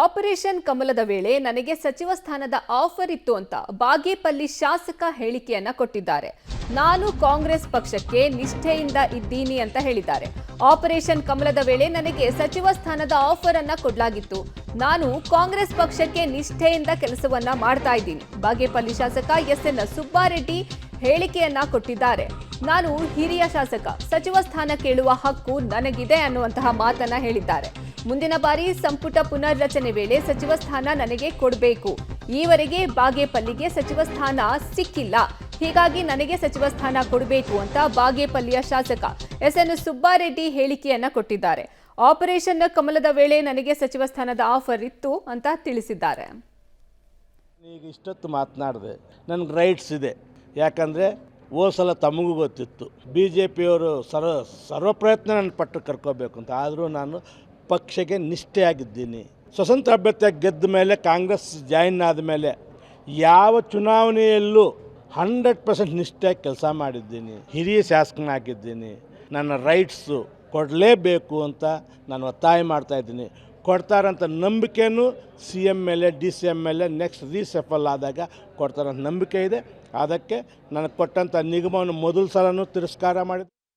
Operation ಕಮಲದ ವೇಳೆ ನನಗೆ ಸಚಿವ ಸ್ಥಾನದ ಆಫರ್ ಇತ್ತು ಅಂತ ಬಾಗೇಪಲ್ಲಿ ಶಾಸಕ ಹೇಳಿಕೆಯನ್ನ ಕೊಟ್ಟಿದ್ದಾರೆ. ನಾನು ಕಾಂಗ್ರೆಸ್ ಪಕ್ಷಕ್ಕೆ ನಿಷ್ಠೆಯಿಂದ ಇದ್ದೀನಿ ಅಂತ ಹೇಳಿದ್ದಾರೆ. ಆಪರೇಷನ್ ಕಮಲದ ವೇಳೆ ನನಗೆ ಸಚಿವ ಸ್ಥಾನದ ಆಫರ್ ಅನ್ನ ಕೊಡಲಾಗಿತ್ತು. ನಾನು ಕಾಂಗ್ರೆಸ್ ಪಕ್ಷಕ್ಕೆ ನಿಷ್ಠೆಯಿಂದ ಕೆಲಸವನ್ನ ಮಾಡ್ತಾ ಇದ್ದೀನಿ. ಬಾಗೇಪಲ್ಲಿ ಶಾಸಕ ಎಸ್.ಎನ್. ಸುಬ್ಬಾರೆಡ್ಡಿ ಹೇಳಿಕೆಯನ್ನ ಕೊಟ್ಟಿದ್ದಾರೆ. ನಾನು ಹಿರಿಯ ಶಾಸಕ, ಸಚಿವ ಸ್ಥಾನ ಕೇಳುವ ಹಕ್ಕು ನನಗಿದೆ ಅನ್ನುವಂತಹ ಮಾತನ್ನ ಹೇಳಿದ್ದಾರೆ. ಮುಂದಿನ ಬಾರಿ ಸಂಪುಟ ಪುನರ್ರಚನೆ ವೇಳೆ ಸಚಿವ ಸ್ಥಾನ ನನಗೆ ಕೊಡಬೇಕು. ಈವರೆಗೆ ಬಾಗೇಪಲ್ಲಿಗೆ ಸಚಿವ ಸ್ಥಾನ ಸಿಕ್ಕಿಲ್ಲ, ಹೀಗಾಗಿ ನನಗೆ ಸಚಿವ ಸ್ಥಾನ ಕೊಡಬೇಕು ಅಂತ ಬಾಗೇಪಲ್ಲಿಯ ಶಾಸಕ ಎಸ್.ಎನ್. ಸುಬ್ಬಾರೆಡ್ಡಿ ಹೇಳಿಕೆಯನ್ನ ಕೊಟ್ಟಿದ್ದಾರೆ. ಆಪರೇಷನ್ ಕಮಲದ ವೇಳೆ ನನಗೆ ಸಚಿವ ಸ್ಥಾನದ ಆಫರ್ ಇತ್ತು ಅಂತ ತಿಳಿಸಿದ್ದಾರೆ. ಈಗ ಇಷ್ಟೊತ್ತು ಮಾತನಾಡಿದೆ, ನನಗೆ ರೈಟ್ಸ್ ಇದೆ. ಯಾಕಂದರೆ ಸಲ ತಮಗೂ ಗೊತ್ತಿತ್ತು BJPಯವರು ಸರ್ವ ಪ್ರಯತ್ನ ನನ್ನ ಪಟ್ಟು ಕರ್ಕೋಬೇಕು ಅಂತ. ಆದರೂ ನಾನು ಪಕ್ಷಕ್ಕೆ ನಿಷ್ಠೆಯಾಗಿದ್ದೀನಿ. ಸ್ವತಂತ್ರ ಅಭ್ಯರ್ಥಿಯಾಗಿ ಗೆದ್ದ ಮೇಲೆ ಕಾಂಗ್ರೆಸ್ ಜಾಯಿನ್ ಆದ ಮೇಲೆ ಯಾವ ಚುನಾವಣೆಯಲ್ಲೂ 100% ನಿಷ್ಠೆಯಾಗಿ ಕೆಲಸ ಮಾಡಿದ್ದೀನಿ. ಹಿರಿಯ ಶಾಸಕನಾಗಿದ್ದೀನಿ. ನನ್ನ ರೈಟ್ಸು ಕೊಡಲೇಬೇಕು ಅಂತ ನಾನು ಒತ್ತಾಯ ಮಾಡ್ತಾಯಿದ್ದೀನಿ. ಕೊಡ್ತಾರಂಥ ನಂಬಿಕೆಯೂ CM ಮೇಲೆ DCM ಮೇಲೆ ನೆಕ್ಸ್ಟ್ ರೀಸಫಲ್ ಆದಾಗ ಕೊಡ್ತಾರಂಥ ನಂಬಿಕೆ ಇದೆ. ಅದಕ್ಕೆ ನನಗೆ ಕೊಟ್ಟಂಥ ನಿಗಮವನ್ನು ಮೊದಲ ಸಲನೂ ತಿರಸ್ಕಾರ ಮಾಡಿದೆ.